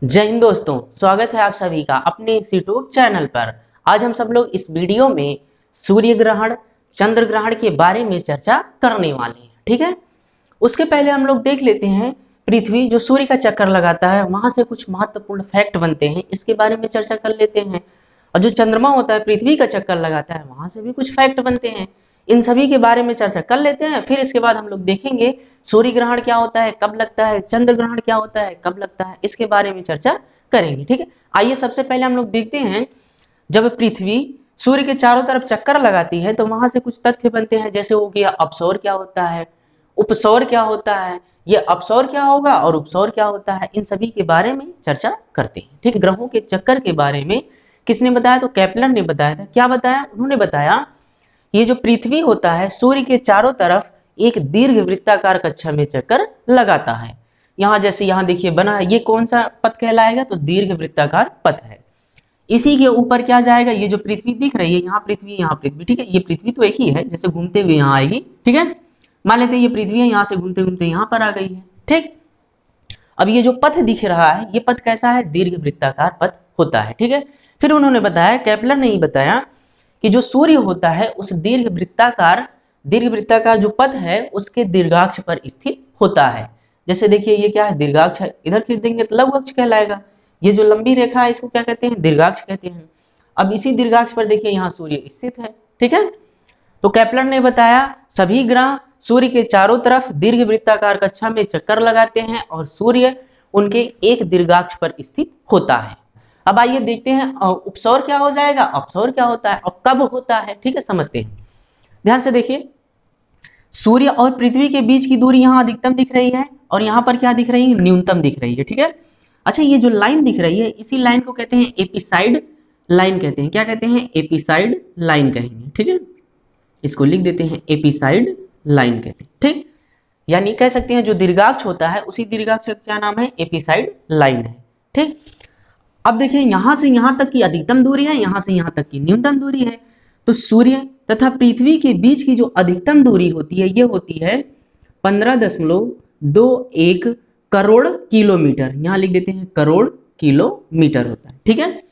जय हिंद दोस्तों, स्वागत है आप सभी का अपने इस यूट्यूब चैनल पर। आज हम सब लोग इस वीडियो में सूर्य ग्रहण, चंद्र ग्रहण के बारे में चर्चा करने वाले हैं। ठीक है, उसके पहले हम लोग देख लेते हैं पृथ्वी जो सूर्य का चक्कर लगाता है वहां से कुछ महत्वपूर्ण फैक्ट बनते हैं, इसके बारे में चर्चा कर लेते हैं। और जो चंद्रमा होता है पृथ्वी का चक्कर लगाता है वहां से भी कुछ फैक्ट बनते हैं, इन सभी के बारे में चर्चा कर लेते हैं। फिर इसके बाद हम लोग देखेंगे सूर्य ग्रहण क्या होता है, कब लगता है, चंद्र ग्रहण क्या होता है, कब लगता है, इसके बारे में चर्चा करेंगे। ठीक है, आइए सबसे पहले हम लोग देखते हैं जब पृथ्वी सूर्य के चारों तरफ चक्कर लगाती है तो वहां से कुछ तथ्य बनते हैं, जैसे हो गया अपसौर क्या होता है, उपसौर क्या होता है, ये अपसौर क्या होगा और उपसौर क्या होता है, इन सभी के बारे में चर्चा करते हैं। ठीक, ग्रहों के चक्कर के बारे में किसने बताया, तो केपलर ने बताया था। क्या बताया, उन्होंने बताया ये जो पृथ्वी होता है सूर्य के चारों तरफ एक दीर्घ वृत्ताकार कक्षा में चक्कर लगाता है। यहाँ जैसे यहाँ देखिए बना है, ये कौन सा पथ कहलाएगा, तो दीर्घ वृत्ताकार पथ है। इसी के ऊपर क्या जाएगा, ये जो पृथ्वी दिख रही है, यहाँ पृथ्वी यहाँ पृथ्वी, ठीक है, ये पृथ्वी तो एक ही है, जैसे घूमते हुए यहाँ आएगी। ठीक है, मान लेते हैं ये पृथ्वी है, यहाँ से घूमते घूमते यहाँ पर आ गई है। ठीक, अब ये जो पथ दिख रहा है ये पथ कैसा है, दीर्घ वृत्ताकार पथ होता है। ठीक है, फिर उन्होंने बताया, केपलर ने ही बताया कि जो सूर्य होता है उस दीर्घ वृत्ताकार जो पथ है उसके दीर्घाक्ष पर स्थित होता है। जैसे देखिए ये क्या है, दीर्घाक्ष है, इधर खींच देंगे तो लघु अक्ष कहलाएगा। ये जो लंबी रेखा है इसको क्या कहते हैं, दीर्घाक्ष कहते हैं। अब इसी दीर्घाक्ष पर देखिए यहाँ सूर्य स्थित है। ठीक है, तो केपलर ने बताया सभी ग्रह सूर्य के चारों तरफ दीर्घ वृत्ताकार कक्षा में चक्कर लगाते हैं और सूर्य उनके एक दीर्घाक्ष पर स्थित होता है। अब आइए देखते हैं उपसौर क्या हो जाएगा, अपसौर क्या होता है और कब होता है। ठीक है, समझते हैं, ध्यान से देखिए। सूर्य और पृथ्वी के बीच की दूरी यहाँ अधिकतम दिख रही है और यहाँ पर क्या दिख रही है, न्यूनतम दिख रही है। ठीक है, अच्छा ये जो लाइन दिख रही है इसी लाइन को कहते हैं एपिसाइड लाइन कहते हैं। क्या कहते हैं, एपिसाइड लाइन कहेंगे। ठीक है, इसको लिख देते हैं एपिसाइड लाइन कहते हैं। ठीक, यानी कह सकते हैं जो दीर्घाक्ष होता है उसी दीर्घाक्ष का क्या नाम है, एपिसाइड लाइन है। ठीक, अब देखिए यहां से यहां तक की अधिकतम दूरी है, यहां से यहां तक की न्यूनतम दूरी है। तो सूर्य तथा पृथ्वी के बीच की जो अधिकतम दूरी होती है ये होती है 15.21 करोड़ किलोमीटर। यहां लिख देते हैं करोड़ किलोमीटर होता है। ठीक है,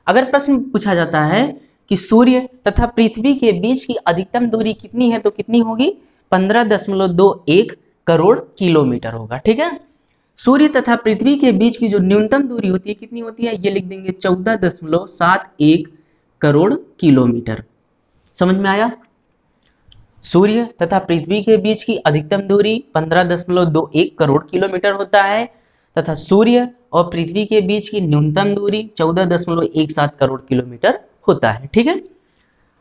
अगर प्रश्न पूछा जाता है कि सूर्य तथा पृथ्वी के बीच की अधिकतम दूरी कितनी है तो कितनी होगी, 15.21 करोड़ किलोमीटर होगा। ठीक है, सूर्य तथा पृथ्वी के बीच की जो न्यूनतम दूरी होती है कितनी होती है, ये लिख देंगे 14.71 करोड़ किलोमीटर। समझ में आया, सूर्य तथा पृथ्वी के बीच की अधिकतम दूरी 15.21 करोड़ किलोमीटर होता है तथा सूर्य और पृथ्वी के बीच की न्यूनतम दूरी 14.17 करोड़ किलोमीटर होता है। ठीक है,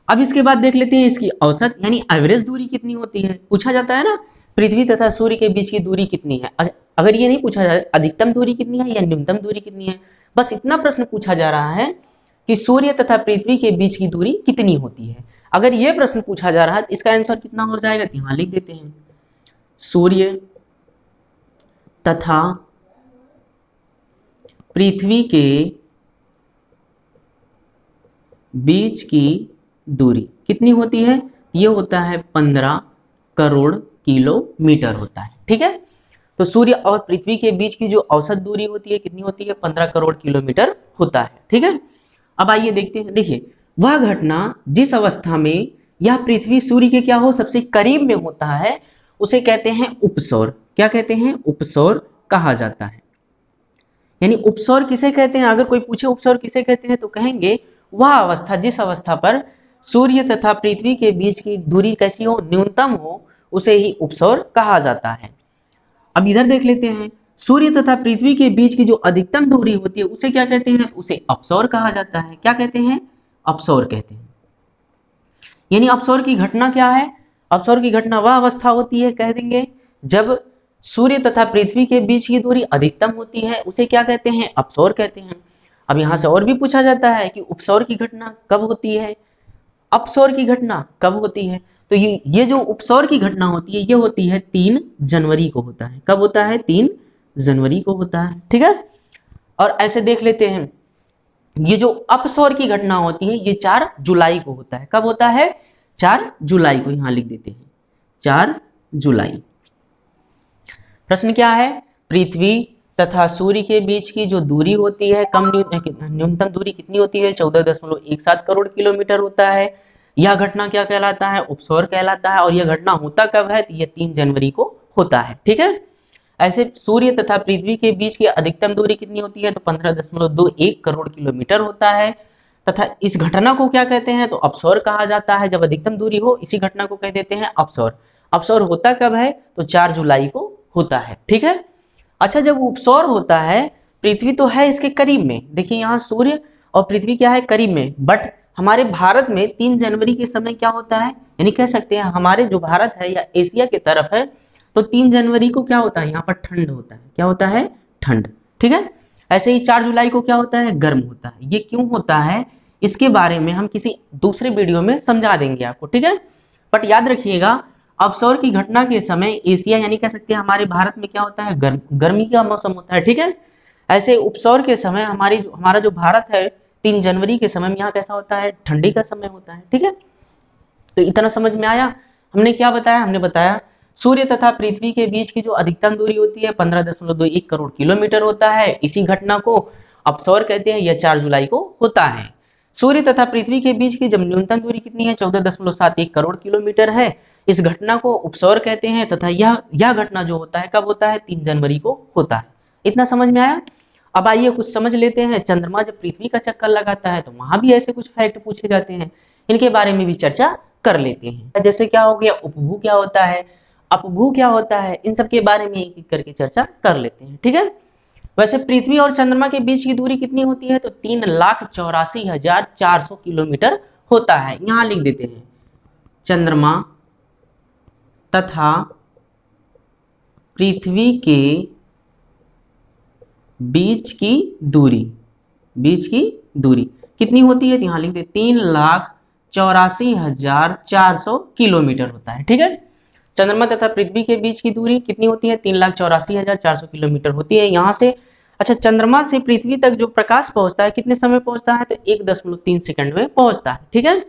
अब इसके बाद देख लेते हैं इसकी औसत यानी एवरेज दूरी कितनी होती है। पूछा जाता है ना पृथ्वी तथा सूर्य के बीच की दूरी कितनी है, अगर ये नहीं पूछा जाए अधिकतम दूरी कितनी है या न्यूनतम दूरी कितनी है, बस इतना प्रश्न पूछा जा रहा है कि सूर्य तथा पृथ्वी के बीच की दूरी कितनी होती है। अगर ये प्रश्न पूछा जा रहा है तो इसका आंसर कितना हो जाएगा, यहां लिख देते हैं सूर्य तथा पृथ्वी के बीच की दूरी कितनी होती है, ये होता है 15 करोड़ किलोमीटर होता है। ठीक है, तो सूर्य और पृथ्वी के बीच की जो औसत दूरी होती है कितनी होती है, 15 करोड़ किलोमीटर होता है। ठीक है, अब आइए देखते हैं। देखिए वह घटना जिस अवस्था में यह पृथ्वी सूर्य के क्या हो, सबसे करीब में होता है उसे कहते हैं उपसौर। क्या कहते हैं, उपसौर कहा जाता है। यानी उपसौर किसे कहते हैं, अगर कोई पूछे उपसौर किसे कहते हैं तो कहेंगे वह अवस्था जिस अवस्था पर सूर्य तथा पृथ्वी के बीच की दूरी कैसी हो, न्यूनतम हो, उसे ही उपसौर कहा जाता है। अब इधर देख लेते हैं, सूर्य तथा पृथ्वी के बीच की जो अधिकतम दूरी होती है उसे क्या कहते हैं, उसे अपसौर कहा जाता है। क्या कहते हैं, अपसौर कहते हैं। यानी अपसौर की घटना क्या है, अपसौर की घटना वह अवस्था होती है, कह देंगे जब सूर्य तथा पृथ्वी के बीच की दूरी अधिकतम होती है उसे क्या कहते हैं, अपसौर कहते हैं। अब यहां से और भी पूछा जाता है कि उपसौर की घटना कब होती है, अपसौर की घटना कब होती है, तो ये जो उपसौर की घटना होती है ये होती है 3 जनवरी को होता है। कब होता है, 3 जनवरी को होता है। ठीक है, और ऐसे देख लेते हैं ये जो अपसौर की घटना होती है ये 4 जुलाई को होता है। कब होता है, 4 जुलाई को, यहां लिख देते हैं 4 जुलाई। प्रश्न क्या है, पृथ्वी तथा सूर्य के बीच की जो दूरी होती है न्यूनतम दूरी कितनी होती है, 14.17 करोड़ किलोमीटर होता है। यह घटना क्या कहलाता है, उपसौर कहलाता है। और यह घटना होता कब है, तो यह 3 जनवरी को होता है। ठीक है। ऐसे सूर्य तथा पृथ्वी के बीच की अधिकतम दूरी कितनी होती है, तो 15.21 करोड़ किलोमीटर होता है। तथा इस घटना को क्या कहते हैं, तो अपसौर कहा जाता है। जब अधिकतम दूरी हो इसी घटना को कह देते हैं अपसौर। अपसौर होता कब है, तो 4 जुलाई को होता है। ठीक है। अच्छा, जब उपसौर होता है, पृथ्वी तो है इसके करीब में, देखिए यहाँ सूर्य और पृथ्वी क्या है, करीब में, बट हमारे भारत में 3 जनवरी के समय क्या होता है, यानी कह सकते हैं हमारे जो भारत है या एशिया की तरफ है, तो 3 जनवरी को क्या होता है, यहाँ पर ठंड होता है। क्या होता है, ठंड। ठीक है। ऐसे ही 4 जुलाई को क्या होता है, गर्म होता है। ये क्यों होता है, इसके बारे में हम किसी दूसरे वीडियो में समझा देंगे आपको। ठीक है। बट याद रखिएगा, अपसौर की घटना के समय एशिया यानी कह सकते हैं हमारे भारत में क्या होता है, गर्मी का मौसम होता है। ठीक है। ऐसे उपसौर के समय हमारा जो भारत है 3 जनवरी के समय में यहाँ कैसा होता है, ठंडी का समय होता है। ठीक है। तो इतना समझ में आया। हमने क्या बताया, हमने बताया सूर्य तथा पृथ्वी के बीच की जो अधिकतम दूरी होती है 15.21 करोड़ किलोमीटर होता है। इसी घटना को अपसौर कहते हैं। यह 4 जुलाई को होता है। सूर्य तथा पृथ्वी के बीच की जब न्यूनतम दूरी कितनी है, 14.71 करोड़ किलोमीटर है। इस घटना को उपसौर कहते हैं। तथा यह घटना जो होता है कब होता है, 3 जनवरी को होता है। इतना समझ में आया। अब आइए कुछ समझ लेते हैं। चंद्रमा जब पृथ्वी का चक्कर लगाता है तो वहां भी ऐसे कुछ फैक्ट पूछे जाते हैं, इनके बारे में भी चर्चा कर लेते हैं। जैसे क्या हो गया, उपभू क्या होता है, अपभू क्या होता है, इन सब के बारे में एक एक करके चर्चा कर लेते हैं। ठीक है। वैसे पृथ्वी और चंद्रमा के बीच की दूरी कितनी होती है, तो 3,84,400 किलोमीटर होता है। यहां लिख देते हैं चंद्रमा तथा पृथ्वी के बीच की दूरी कितनी होती है, यहां लिख दे 3,84,400 किलोमीटर होता है। ठीक है। चंद्रमा तथा पृथ्वी के बीच की दूरी कितनी होती है, 3,84,400 किलोमीटर होती है यहाँ से। अच्छा, चंद्रमा से पृथ्वी तक जो प्रकाश पहुंचता है कितने समय पहुंचता है, तो 1.3 सेकंड में पहुंचता है। ठीक है।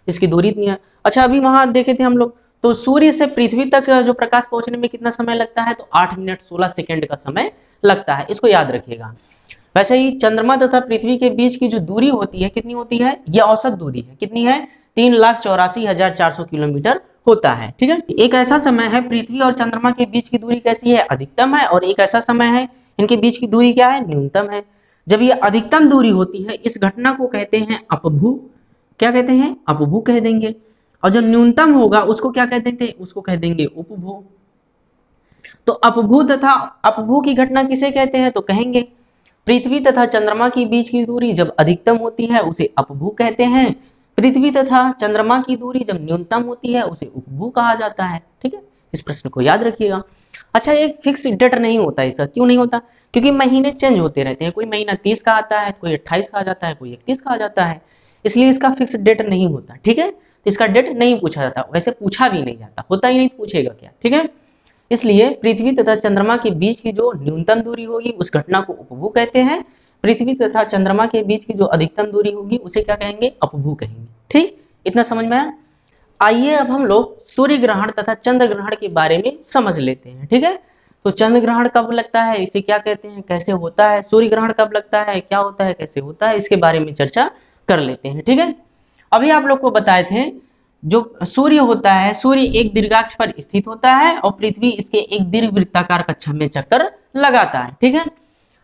इसकी दूरी इतनी है। अच्छा, अभी वहां देखे थे हम लोग, तो सूर्य से पृथ्वी तक जो प्रकाश पहुंचने में कितना समय लगता है, तो 8 मिनट 16 सेकंड का समय लगता है। इसको याद रखिएगा। वैसे ही चंद्रमा तथा पृथ्वी के बीच की जो दूरी होती है कितनी होती है, यह औसत दूरी है, कितनी है, 3,84,400 किलोमीटर होता है। ठीक है। एक ऐसा समय है पृथ्वी और चंद्रमा के बीच की दूरी कैसी है, अधिकतम है। और एक ऐसा समय है इनके बीच की दूरी क्या है, न्यूनतम है। जब ये अधिकतम दूरी होती है इस घटना को कहते हैं अपभू। क्या कहते हैं, अपभू कह देंगे। और जब न्यूनतम होगा उसको क्या कह देते हैं, उसको कह देंगे उपभू। तो अपभू की घटना किसे कहते हैं, तो कहेंगे पृथ्वी तथा चंद्रमा के बीच की दूरी जब अधिकतम होती है उसे अपभू कहते हैं। पृथ्वी तथा चंद्रमा की दूरी जब न्यूनतम होती है उसे उपभू कहा जाता है। ठीक है। इस प्रश्न को याद रखिएगा। अच्छा, एक फिक्स डेट नहीं होता इसका, क्यों नहीं होता, क्योंकि महीने चेंज होते रहते हैं। कोई महीना 30 का आता है, कोई 28 का आ जाता है, कोई 31 का आ जाता है, इसलिए इसका फिक्स डेट नहीं होता। ठीक है। तो इसका डेट नहीं पूछा जाता, वैसे पूछा भी नहीं जाता, होता ही नहीं, पूछेगा क्या। ठीक है। इसलिए पृथ्वी तथा चंद्रमा के बीच की जो न्यूनतम दूरी होगी उस घटना को उपभू कहते हैं। पृथ्वी तथा चंद्रमा के बीच की जो अधिकतम दूरी होगी उसे क्या कहेंगे, अपभू कहेंगे। ठीक, इतना समझ में आया। आइए अब हम लोग सूर्य ग्रहण तथा चंद्र ग्रहण के बारे में समझ लेते हैं। ठीक है। तो चंद्र ग्रहण कब लगता है, इसे क्या कहते हैं, कैसे होता है, सूर्य ग्रहण कब लगता है, क्या होता है, कैसे होता है, इसके बारे में चर्चा कर लेते हैं। ठीक है। अभी आप लोग को बताए थे जो सूर्य होता है, सूर्य एक दीर्घाक्ष पर स्थित होता है और पृथ्वी इसके एक दीर्घवृत्ताकार कक्षा में चक्कर लगाता है। ठीक है।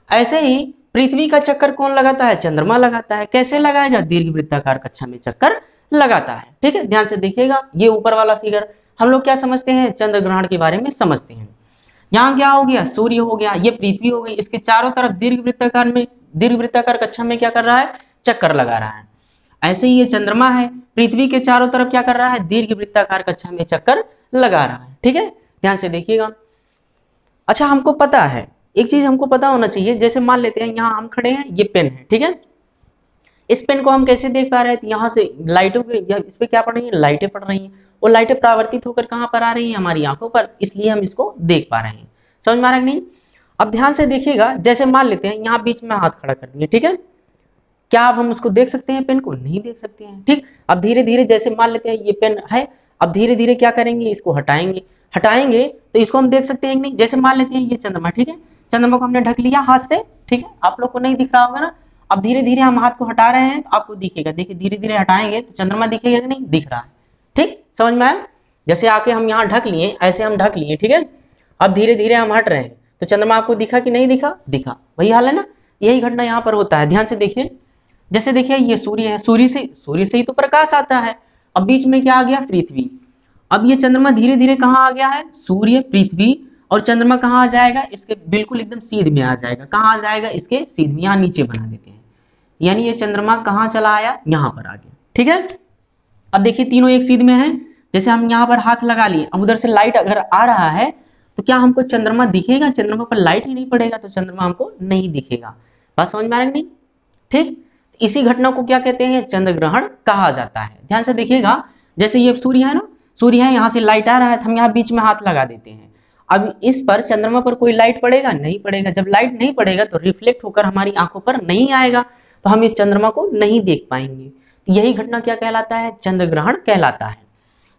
ऐसे ही पृथ्वी का चक्कर कौन लगाता है, चंद्रमा लगाता है। कैसे लगाएगा, दीर्घवृत्ताकार कक्षा में चक्कर लगाता है। ठीक है। ध्यान से देखिएगा, ये ऊपर वाला फिगर हम लोग क्या समझते हैं, चंद्र ग्रहण के बारे में समझते हैं। यहाँ क्या हो गया, सूर्य हो गया, ये पृथ्वी हो गई, इसके चारों तरफ दीर्घवृत्ताकार कक्षा में क्या कर रहा है, चक्कर लगा रहा है। ऐसे ही ये चंद्रमा है, पृथ्वी के चारों तरफ क्या कर रहा है, दीर्घवृत्ताकार कक्षा में चक्कर लगा रहा है। ठीक है। ध्यान से देखिएगा। अच्छा, हमको पता है एक चीज, हमको पता होना चाहिए, जैसे मान लेते हैं यहाँ हम खड़े हैं, ये पेन है। ठीक है। इस पेन को हम कैसे देख पा रहे हैं, तो यहाँ से लाइटों पे इस पे क्या पड़ रही है, लाइटें पड़ रही हैं। वो लाइटें परावर्तित होकर कहाँ पर आ रही हैं, हमारी आंखों पर, इसलिए हम इसको देख पा रहे हैं। समझ में आ रहा है कि नहीं। अब ध्यान से देखिएगा, जैसे मान लेते हैं यहाँ बीच में हाथ खड़ा कर दिए। ठीक है। क्या अब हम उसको देख सकते हैं, पेन को नहीं देख सकते हैं। ठीक। अब धीरे धीरे जैसे मान लेते हैं ये पेन है, अब धीरे धीरे क्या करेंगे, इसको हटाएंगे तो इसको हम देख सकते हैं कि नहीं। जैसे मान लेते हैं ये चंद्रमा, ठीक है, चंद्रमा को हमने ढक लिया हाथ से, ठीक है, आप लोग को नहीं दिख रहा होगा ना। अब धीरे धीरे हम हाथ को हटा रहे हैं तो आपको दिखेगा, देखिए धीरे धीरे हटाएंगे तो चंद्रमा दिखेगा कि नहीं, दिख रहा है, ठीक, समझ में आया। जैसे आके हम यहाँ ढक लिए, ऐसे हम ढक लिए, ठीक है, अब धीरे धीरे हम हट रहे हैं तो चंद्रमा आपको दिखा कि नहीं दिखा, दिखा, वही हाल है ना। यही घटना यहाँ पर होता है, ध्यान से देखिए। जैसे देखिए ये सूर्य है, सूर्य से ही तो प्रकाश आता है। अब बीच में क्या आ गया, पृथ्वी। अब ये चंद्रमा धीरे धीरे कहाँ आ गया है, सूर्य, पृथ्वी और चंद्रमा कहाँ आ जाएगा, इसके बिल्कुल एकदम सीध में आ जाएगा। कहाँ आ जाएगा, इसके सीध में, यहाँ नीचे बना देते हैं, यानी ये चंद्रमा कहाँ चला आया, यहाँ पर आ गया, ठीक है। अब देखिए तीनों एक सीध में है। जैसे हम यहाँ पर हाथ लगा लिए, अब उधर से लाइट अगर आ रहा है तो क्या हमको चंद्रमा दिखेगा, चंद्रमा पर लाइट ही नहीं पड़ेगा तो चंद्रमा हमको नहीं दिखेगा। बात समझ में आ रही नहीं, ठीक। इसी घटना को क्या कहते हैं, चंद्र ग्रहण कहा जाता है। ध्यान से देखिएगा, जैसे ये सूर्य है ना, सूर्य है, यहाँ से लाइट आ रहा है तो हम यहाँ बीच में हाथ लगा देते हैं। अब इस पर चंद्रमा पर कोई लाइट पड़ेगा, नहीं पड़ेगा। जब लाइट नहीं पड़ेगा तो रिफ्लेक्ट होकर हमारी आंखों पर नहीं आएगा, तो हम इस चंद्रमा को नहीं देख पाएंगे। तो यही घटना क्या कहलाता है, चंद्र ग्रहण कहलाता है।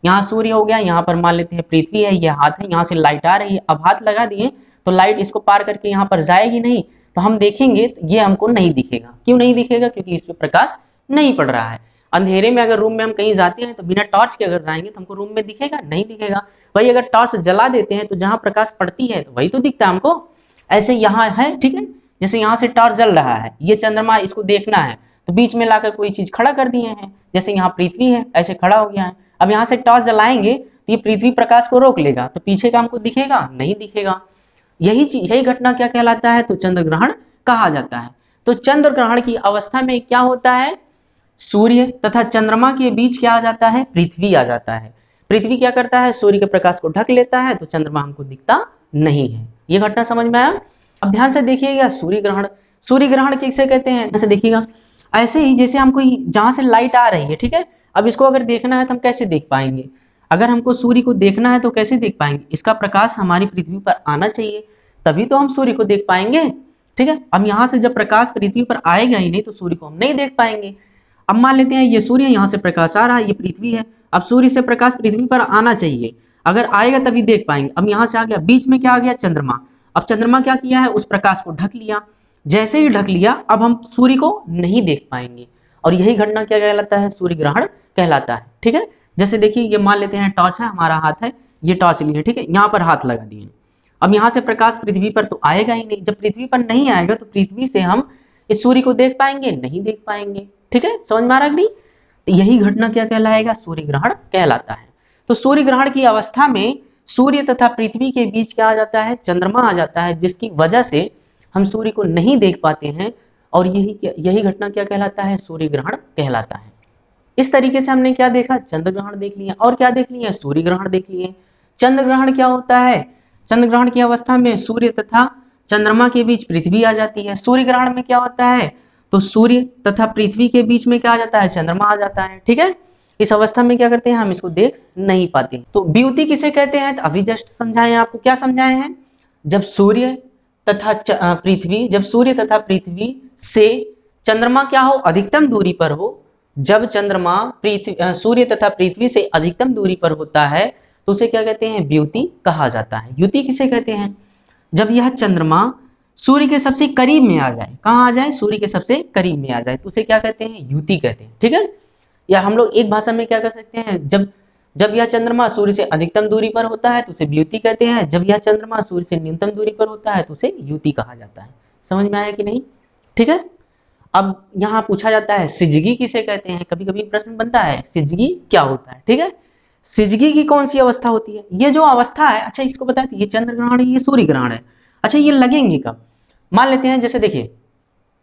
यहाँ सूर्य हो गया, यहाँ पर मान लेते हैं पृथ्वी है, ये हाथ है, यहाँ से लाइट आ रही है, अब हाथ लगा दिए तो लाइट इसको पार करके यहाँ पर जाएगी नहीं, तो हम देखेंगे तो ये हमको नहीं दिखेगा। क्यों नहीं दिखेगा, क्योंकि इस पे प्रकाश नहीं पड़ रहा है। अंधेरे में अगर रूम में हम कहीं जाते हैं तो बिना टॉर्च के अगर जाएंगे तो हमको रूम में दिखेगा, नहीं दिखेगा। वही अगर टॉर्च जला देते हैं तो जहां प्रकाश पड़ती है तो वही तो दिखता है हमको। ऐसे यहाँ है, ठीक है, जैसे यहाँ से टॉर्च जल रहा है, ये चंद्रमा, इसको देखना है तो बीच में लाकर कोई चीज खड़ा कर दिए हैं, जैसे यहाँ पृथ्वी है, ऐसे खड़ा हो गया है। अब यहाँ से टॉर्च जलाएंगे तो ये पृथ्वी प्रकाश को रोक लेगा, तो पीछे का हमको दिखेगा, नहीं दिखेगा। यही घटना क्या कहलाता है, तो चंद्र ग्रहण कहा जाता है। तो चंद्र ग्रहण की अवस्था में क्या होता है, सूर्य तथा चंद्रमा के बीच क्या आ जाता है, पृथ्वी आ जाता है। पृथ्वी क्या करता है, सूर्य के प्रकाश को ढक लेता है, तो चंद्रमा हमको दिखता नहीं है। ये घटना समझ में आया। अब ध्यान से देखिएगा, सूर्य ग्रहण, सूर्य ग्रहण किसे कहते हैं, जैसे देखिएगा, ऐसे ही जैसे हमको जहां से लाइट आ रही है, ठीक है, अब इसको अगर देखना है तो हम कैसे देख पाएंगे, अगर हमको सूर्य को देखना है तो कैसे देख पाएंगे, इसका प्रकाश हमारी पृथ्वी पर आना चाहिए, तभी तो हम सूर्य को देख पाएंगे, ठीक है। अब यहाँ से जब प्रकाश पृथ्वी पर आएगा ही नहीं तो सूर्य को हम नहीं देख पाएंगे। अब मान लेते हैं ये सूर्य, यहाँ से प्रकाश आ रहा है, ये पृथ्वी है, अब सूर्य से प्रकाश पृथ्वी पर आना चाहिए, अगर आएगा तभी देख पाएंगे। अब यहाँ से आ गया, बीच में क्या आ गया, चंद्रमा। अब चंद्रमा क्या किया है, उस प्रकाश को ढक लिया, जैसे ही ढक लिया अब हम सूर्य को नहीं देख पाएंगे, और यही घटना क्या कहलाता है, सूर्य ग्रहण कहलाता है, ठीक है। जैसे देखिए ये मान लेते हैं टॉर्च है, हमारा हाथ है, ये टॉर्च लिए, ठीक है, यहाँ पर हाथ लगा दिए। अब यहाँ से प्रकाश पृथ्वी पर तो आएगा ही नहीं, जब पृथ्वी पर नहीं आएगा तो पृथ्वी से हम इस सूर्य को देख पाएंगे, नहीं देख पाएंगे, ठीक है, समझ में आ रहा है नहीं। तो यही घटना क्या कहलाएगा, सूर्य ग्रहण कहलाता है। तो सूर्य ग्रहण की अवस्था में सूर्य तथा पृथ्वी के बीच क्या आ जाता है, चंद्रमा आ जाता है, जिसकी वजह से हम सूर्य को नहीं देख पाते हैं, और यही घटना क्या कहलाता है, सूर्य ग्रहण कहलाता है। इस तरीके से हमने क्या देखा, चंद्र ग्रहण देख लिया, और क्या देख लिया, सूर्य ग्रहण देख लिए। चंद्र ग्रहण क्या होता है, चंद्र ग्रहण की अवस्था में सूर्य तथा चंद्रमा के बीच पृथ्वी आ जाती है। सूर्य ग्रहण में क्या होता है, तो सूर्य तथा पृथ्वी के बीच में क्या आ जाता है, चंद्रमा आ जाता है, ठीक है। इस अवस्था में क्या करते हैं, हम इसको देख नहीं पाते। तो द्युति किसे कहते हैं, तो अभी जस्ट समझाए आपको, क्या समझाए हैं, जब सूर्य तथा पृथ्वी से चंद्रमा क्या हो, अधिकतम दूरी पर हो। जब चंद्रमा सूर्य तथा पृथ्वी से अधिकतम दूरी पर होता है तो उसे क्या कहते हैं, द्युति कहा जाता है। द्युति किसे कहते हैं, जब यह चंद्रमा सूर्य के सबसे करीब में आ जाए, कहाँ आ जाए, सूर्य के सबसे करीब में आ जाए, तो उसे क्या कहते हैं, द्युति कहते हैं, ठीक है। या हम लोग एक भाषा में क्या कर सकते हैं, जब यह चंद्रमा सूर्य से अधिकतम दूरी पर होता है तो उसे द्युति कहते हैं, जब यह चंद्रमा सूर्य से न्यूनतम दूरी पर होता है तो उसे द्युति कहा जाता है। समझ में आया कि नहीं, ठीक है। अब यहाँ पूछा जाता है सिजगी किसे कहते हैं, कभी कभी प्रश्न बनता है सिजगी क्या होता है, ठीक है। सिजगी की कौन सी अवस्था होती है, ये जो अवस्था है, अच्छा इसको बताए, ये चंद्र ग्रहण है, ये सूर्य ग्रहण है, अच्छा ये लगेंगे कब, मान लेते हैं जैसे देखिए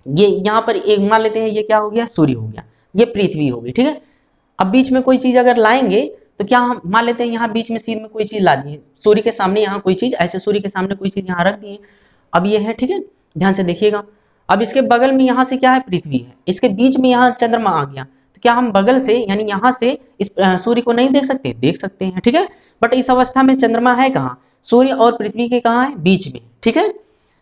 ये यहाँ पर एक मान लेते हैं, ये क्या हो गया, सूर्य हो गया, ये पृथ्वी हो गई, ठीक है। अब बीच में कोई चीज अगर लाएंगे तो क्या हम मान लेते हैं यहाँ बीच में सीध में कोई चीज ला दिए, सूर्य के सामने यहाँ कोई चीज, ऐसे सूर्य के सामने कोई चीज यहाँ रख दिए, अब ये है, ठीक है, ध्यान से देखिएगा। अब इसके बगल में यहाँ से क्या है, पृथ्वी है, इसके बीच में यहाँ चंद्रमा आ गया, तो क्या हम बगल से यानी यहाँ से इस सूर्य को नहीं देख सकते, देख सकते हैं, ठीक है। बट इस अवस्था में चंद्रमा है कहाँ, सूर्य और पृथ्वी के कहाँ है, बीच में, ठीक है।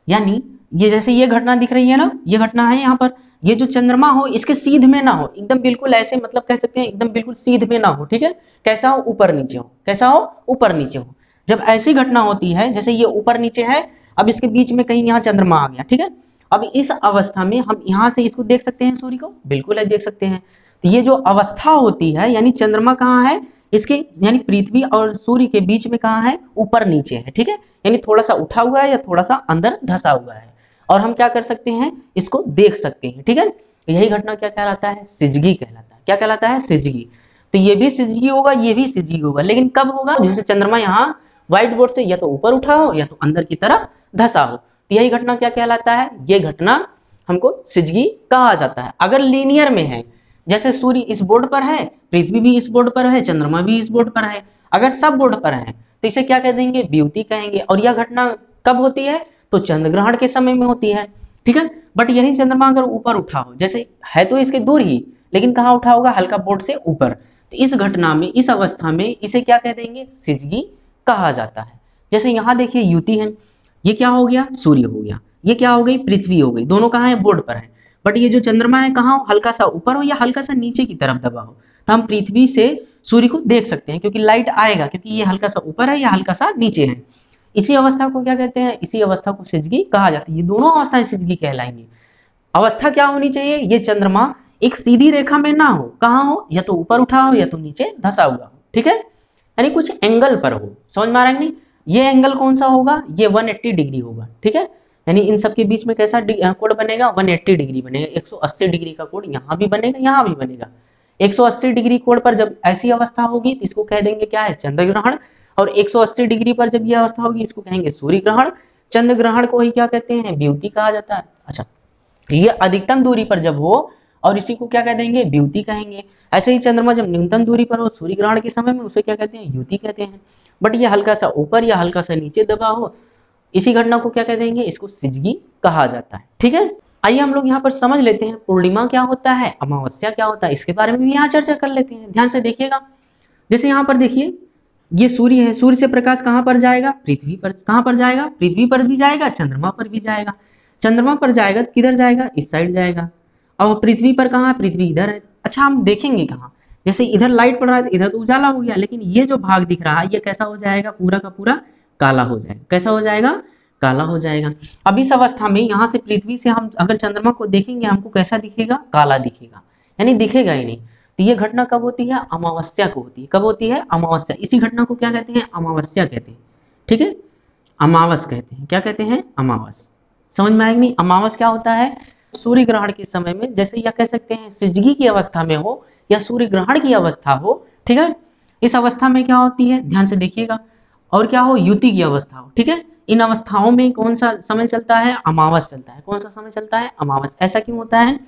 यानी ये जैसे ये घटना दिख रही है ना, ये घटना है यहाँ पर, ये जो चंद्रमा हो इसके सीध में ना हो, एकदम बिल्कुल ऐसे, मतलब कह सकते हैं एकदम बिल्कुल सीध में ना हो, ठीक है। कैसा हो, ऊपर नीचे हो, कैसा हो, ऊपर नीचे हो। जब ऐसी घटना होती है, जैसे ये ऊपर नीचे है, अब इसके बीच में कहीं यहाँ चंद्रमा आ गया, ठीक है। अब इस अवस्था में हम यहाँ से इसको देख सकते हैं, सूर्य को, बिल्कुल है देख सकते हैं। तो ये जो अवस्था होती है, यानी चंद्रमा कहाँ है, इसके यानी पृथ्वी और सूर्य के बीच में कहाँ है, ऊपर नीचे है, ठीक है। यानी थोड़ा सा उठा हुआ है या थोड़ा सा अंदर धंसा हुआ है, और हम क्या कर सकते हैं, इसको देख सकते हैं, ठीक है। तो यही घटना क्या कहलाता है, सिजगी कहलाता है। क्या कहलाता है, सिजगी। तो ये भी सिजगी होगा, ये भी सिजगी होगा, लेकिन कब होगा, जैसे चंद्रमा यहाँ व्हाइट बोर्ड से या तो ऊपर उठा हो या तो अंदर की तरफ धंसा हो। तो यही घटना क्या कहलाता है, ये घटना हमको सिजगी कहा जाता है। अगर लीनियर में है, जैसे सूर्य इस बोर्ड पर है, पृथ्वी भी इस बोर्ड पर है, चंद्रमा भी इस बोर्ड पर है, अगर सब बोर्ड पर है तो इसे क्या कह देंगे, वियुति कहेंगे। और यह घटना कब होती है, तो चंद्र ग्रहण के समय में होती है, ठीक है। बट यही चंद्रमा अगर ऊपर उठा हो, जैसे है तो इसके दूर ही, लेकिन कहाँ उठा होगा, हल्का बोर्ड से ऊपर, तो इस घटना में, इस अवस्था में इसे क्या कह देंगे, सिजगी कहा जाता है। जैसे यहाँ देखिए युति है, ये क्या हो गया, सूर्य हो गया, ये क्या हो गई, पृथ्वी हो गई, दोनों कहाँ है, बोर्ड पर है। बट ये जो चंद्रमा है कहाँ हो, हल्का सा ऊपर हो या हल्का सा नीचे की तरफ दबा हो, तो हम पृथ्वी से सूर्य को देख सकते हैं, क्योंकि लाइट आएगा, क्योंकि ये हल्का सा ऊपर है या हल्का सा नीचे है। इसी अवस्था को क्या कहते हैं, इसी अवस्था को सिजगी कहा जाता है। ये दोनों अवस्थाएं सिजगी कहलाएंगी। अवस्था क्या होनी चाहिए, ये चंद्रमा एक सीधी रेखा में ना हो, कहाँ हो, या तो ऊपर उठा हो या तो नीचे धंसा हुआ हो, ठीक है, यानी कुछ एंगल पर हो। समझ में आ रहा है नहीं, ये एंगल कौन सा होगा, ये 180 डिग्री होगा, ठीक है। यानी इन सब के बीच में कैसा कोण बनेगा, 180 डिग्री बनेगा। 180 डिग्री का कोण यहाँ भी बनेगा, यहाँ भी बनेगा। 180 डिग्री कोण पर जब ऐसी अवस्था होगी तो इसको कह देंगे क्या है, चंद्र ग्रहण। और 180 डिग्री पर जब यह अवस्था होगी इसको कहेंगे सूर्य ग्रहण। चंद्र ग्रहण को ही क्या कहते हैं, वियुति कहा जाता है। अच्छा, ये अधिकतम दूरी पर जब हो और इसी को क्या कह देंगे, वियुति कहेंगे। ऐसे ही चंद्रमा जब न्यूनतम दूरी पर हो सूर्य ग्रहण के समय में, उसे क्या कहते हैं, युति कहते हैं। बट ये हल्का सा ऊपर या हल्का सा नीचे दबा हो, इसी घटना को क्या कह देंगे, इसको सिजगी कहा जाता है, ठीक है। आइए हम लोग यहाँ पर समझ लेते हैं पूर्णिमा क्या होता है, अमावस्या क्या होता है, इसके बारे में भी यहाँ चर्चा कर लेते हैं। ध्यान से देखिएगा, जैसे यहाँ पर देखिए ये सूर्य है, सूर्य से प्रकाश कहाँ पर जाएगा, पृथ्वी पर। कहाँ पर जाएगा, पृथ्वी पर भी जाएगा, चंद्रमा पर भी जाएगा। चंद्रमा पर जाएगा तो किधर जाएगा, इस साइड जाएगा। और पृथ्वी पर कहाँ है, पृथ्वी इधर है। अच्छा, हम देखेंगे कहाँ, जैसे इधर लाइट पड़ रहा है इधर तो उजाला हो गया, लेकिन ये जो भाग दिख रहा है ये कैसा हो जाएगा, पूरा का पूरा काला हो जाएगा। कैसा हो जाएगा, काला हो जाएगा। अब इस अवस्था में यहाँ से पृथ्वी से हम अगर चंद्रमा को देखेंगे, हमको कैसा दिखेगा, काला दिखेगा, यानी दिखेगा ही नहीं। तो ये घटना कब होती है, अमावस्या को होती है। कब होती है, अमावस्या। इसी घटना को क्या कहते हैं, अमावस्या कहते हैं, ठीक है, अमावस कहते हैं। क्या कहते हैं, अमावस। समझ में आएगी नहीं, अमावस क्या होता है, सूर्य ग्रहण के समय में, जैसे या कह सकते हैं सिजगी की अवस्था में हो या सूर्य ग्रहण की अवस्था हो, ठीक है। इस अवस्था में क्या होती है, ध्यान से देखिएगा, और क्या हो, युति की अवस्था हो, ठीक है। इन अवस्थाओं में कौन सा समय चलता है, अमावस चलता है। कौन सा समय चलता है, अमावस। ऐसा क्यों होता है,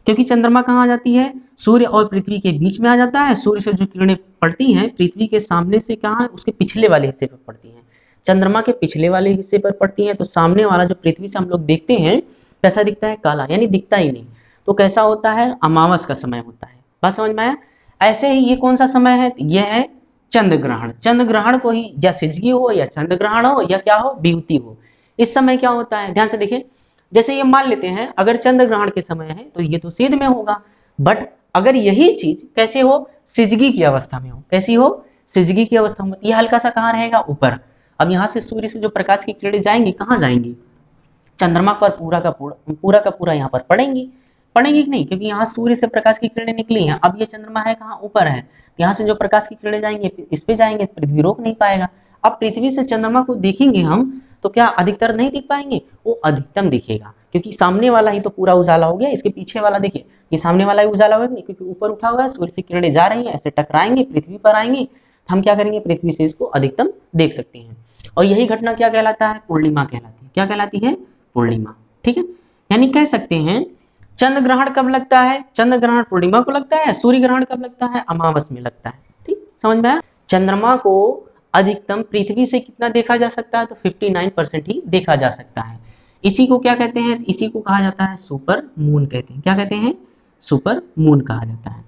क्योंकि चंद्रमा कहाँ आ जाती है, सूर्य और पृथ्वी के बीच में आ जाता है। सूर्य से जो किरणें पड़ती हैं पृथ्वी के सामने से कहाँ है, उसके पिछले वाले हिस्से पर पड़ती हैं, चंद्रमा के पिछले वाले हिस्से पर पड़ती हैं। तो सामने वाला जो पृथ्वी से हम लोग देखते हैं कैसा दिखता है, काला, यानी दिखता ही नहीं। तो कैसा होता है, अमावस का समय होता है। बात समझ में आया। ऐसे ही ये कौन सा समय है, यह है चंद्र ग्रहण। चंद्र ग्रहण को ही या सिजगी हो या चंद्र ग्रहण हो या क्या हो, वियुति हो, इस समय क्या होता है, ध्यान से देखिए। जैसे ये मान लेते हैं अगर चंद्र ग्रहण के समय है तो ये तो सिद्ध में होगा, बट अगर यही चीज कैसे हो, सिजगी की अवस्था में हो। कैसी हो, सिजगी की अवस्था में। ये हल्का सा कहाँ रहेगा, ऊपर। अब यहाँ से सूर्य से जो प्रकाश की किरणें जाएंगी कहाँ जाएंगी, चंद्रमा पर पूरा का पूरा यहाँ पर पड़ेंगी कि नहीं, क्योंकि यहाँ सूर्य से प्रकाश की किरणें निकली हैं। अब ये चंद्रमा है कहाँ, ऊपर है, यहाँ से जो प्रकाश की किरणें जाएंगे इस पे जाएंगे, पृथ्वी रोक नहीं पाएगा। अब पृथ्वी से चंद्रमा को देखेंगे हम तो क्या अधिकतर नहीं दिख पाएंगे, वो अधिकतम दिखेगा, क्योंकि सामने वाला ही तो पूरा उजाला हो गया। इसके पीछे वाला देखिए, ये सामने वाला ही उजाला होगा नहीं, क्योंकि ऊपर उठा हुआ है, सूर्य से किरणें जा रही हैं, ऐसे टकराएंगे, पृथ्वी पर आएंगी, हम क्या करेंगे, पृथ्वी से इसको अधिकतम देख सकते हैं। और यही घटना क्या कहलाता है, पूर्णिमा कहलाती है। क्या कहलाती है, पूर्णिमा, ठीक है। यानी कह सकते हैं चंद्र ग्रहण कब लगता है, चंद्र ग्रहण पूर्णिमा को लगता है। सूर्य ग्रहण कब लगता है, अमावस में लगता है। ठीक, समझ में आया। चंद्रमा को अधिकतम पृथ्वी से कितना देखा जा सकता है, तो 59% ही देखा जा सकता है। इसी को क्या कहते हैं, इसी को कहा जाता है सुपर मून कहते हैं। क्या कहते हैं, सुपर मून कहा जाता है।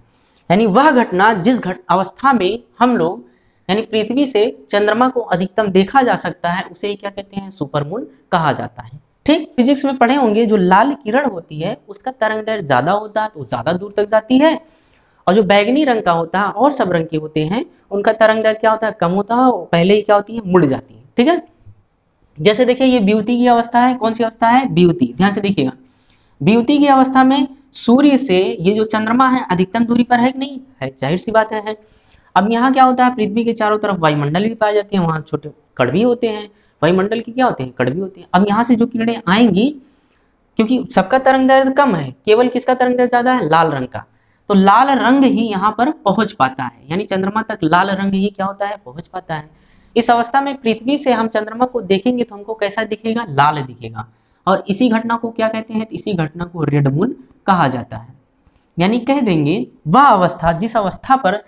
यानी वह घटना जिस अवस्था में हम लोग यानी पृथ्वी से चंद्रमा को अधिकतम देखा जा सकता है, उसे ही क्या कहते हैं, सुपर मून कहा जाता है। ठीक, फिजिक्स में पढ़े होंगे, जो लाल किरण होती है उसका तरंगदैर्घ्य ज्यादा होता है तो ज्यादा दूर तक जाती है, और जो बैगनी रंग का होता है और सब रंग के होते हैं उनका तरंगदैर्घ्य क्या होता है, कम होता है, पहले ही क्या होती है, मुड़ जाती है। ठीक है, जैसे देखिए ये वियुति की अवस्था है, कौन सी अवस्था है, वियुति, ध्यान से देखिएगा। वियुति की अवस्था में सूर्य से ये जो चंद्रमा है अधिकतम दूरी पर है कि नहीं है, जाहिर सी बात है। अब यहाँ क्या होता है, पृथ्वी के चारों तरफ वायुमंडल भी पाए जाते हैं, वहाँ छोटे कण भी होते हैं, वायुमंडल के क्या होते हैं, कण भी होते हैं। अब यहाँ से जो किरणें आएंगी, क्योंकि सबका तरंग दैर्ध्य कम है, केवल किसका तरंग दैर्ध्य ज्यादा है, लाल रंग का, तो लाल रंग ही यहाँ पर पहुंच पाता है, यानी चंद्रमा तक लाल रंग ही क्या होता है, पहुंच पाता है। इस अवस्था में पृथ्वी से हम चंद्रमा को देखेंगे तो हमको कैसा दिखेगा, लाल दिखेगा, और इसी घटना को क्या कहते हैं, इसी घटना को रेड मून कहा जाता है। यानी कह देंगे वह अवस्था जिस अवस्था पर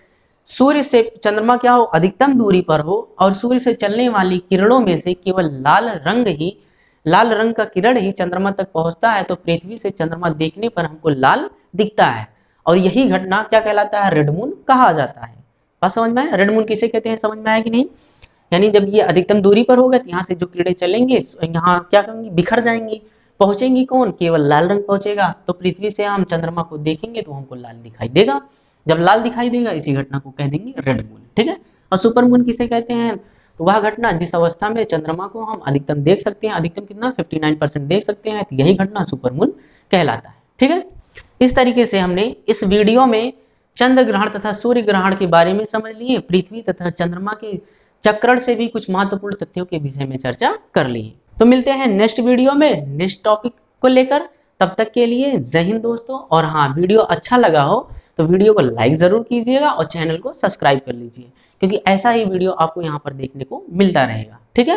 सूर्य से चंद्रमा क्या हो, अधिकतम दूरी पर हो, और सूर्य से चलने वाली किरणों में से केवल लाल रंग का किरण ही चंद्रमा तक पहुंचता है, तो पृथ्वी से चंद्रमा देखने पर हमको लाल दिखता है, और यही घटना क्या कहलाता है, रेड मून कहा जाता है। बात समझ में आया, रेड मून किसे कहते हैं, समझ में आया कि नहीं। यानी जब ये अधिकतम दूरी पर होगा तो यहाँ से जो किरणें चलेंगे यहाँ क्या करेंगी, बिखर जाएंगी, पहुंचेंगी कौन, केवल लाल रंग पहुंचेगा, तो पृथ्वी से हम चंद्रमा को देखेंगे तो हमको लाल दिखाई देगा। जब लाल दिखाई देगा इसी घटना को कह देंगे रेड मून, ठीक है। और सुपर मून किसे कहते हैं, तो वह घटना जिस अवस्था में चंद्रमा को हम अधिकतम देख सकते हैं, अधिकतम कितना 59% देख सकते हैं, तो यही घटना सुपर मून कहलाता है, ठीक है। इस तरीके से हमने इस वीडियो में चंद्र ग्रहण तथा सूर्य ग्रहण के बारे में समझ लिए, पृथ्वी तथा चंद्रमा के चक्रण से भी कुछ महत्वपूर्ण तथ्यों के विषय में चर्चा कर ली। तो मिलते हैं नेक्स्ट वीडियो में नेक्स्ट टॉपिक को लेकर, तब तक के लिए जय हिंद दोस्तों। और हाँ, वीडियो अच्छा लगा हो तो वीडियो को लाइक जरूर कीजिएगा और चैनल को सब्सक्राइब कर लीजिए, क्योंकि ऐसा ही वीडियो आपको यहाँ पर देखने को मिलता रहेगा, ठीक है।